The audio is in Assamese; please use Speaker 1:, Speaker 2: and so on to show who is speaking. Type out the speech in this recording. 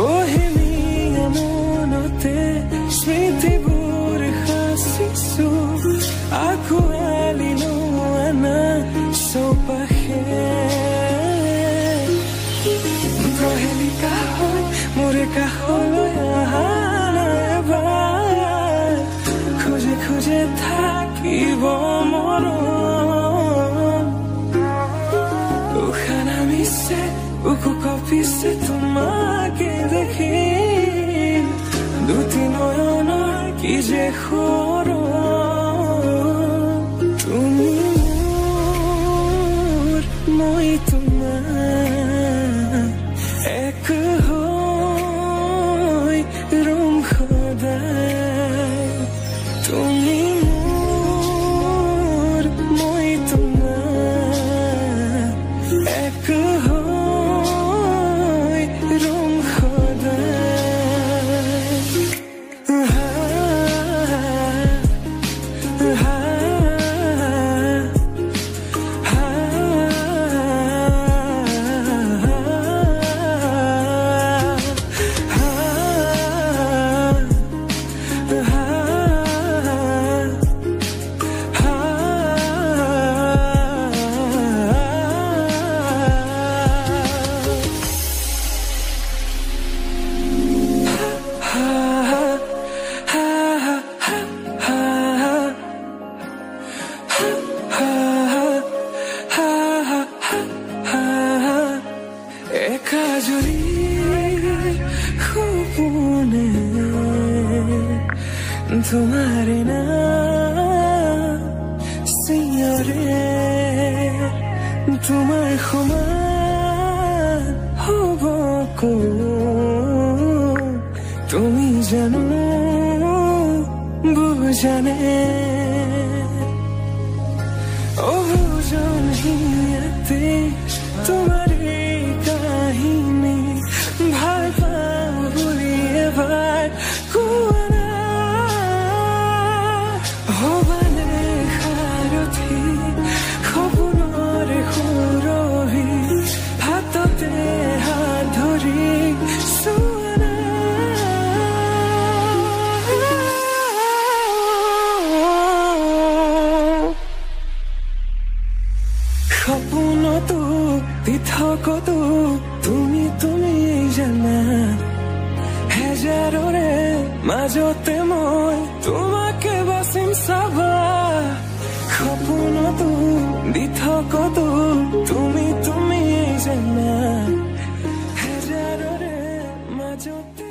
Speaker 1: বহিনীয়া মনতে স্মৃতিবোৰ সাঁচিছো আঁকোৱালি নোৱানা চৌপাশে প্ৰহেলিকা হৈ মোৰ কাষলৈ অহা এবাৰ খোজে খোজে থাকিব মৰম উশাহ নামিছে বুকু কঁপিছে তোমাকে দেখি দুটি নয়নৰ কি যে তুমি মোৰ মই তোমাৰ এক হৈ ৰম সদায় তুমি মোৰ মই তোমাৰ এক হৈ ৰম একাজুৰি সপোনে তোমাৰে নাম চিঞৰে তোমাৰ সমান হ'ব তুমি জানো বুজানে অবুজনহীনতে তোমাৰে কাহিনী ভাল পাওঁ বুলি এবাৰ কোৱা না হবানে সাৰথি সপোনৰে সুৰভি হাততে হাত ধৰি চোৱা না সপোনতো পৃথকতো তুমি জানা হেজাৰৰে মাজতে মই তোমাকে বাচিম চাবা সপোনতো পৃথকতো তুমি জানা হেজাৰৰে মাজতে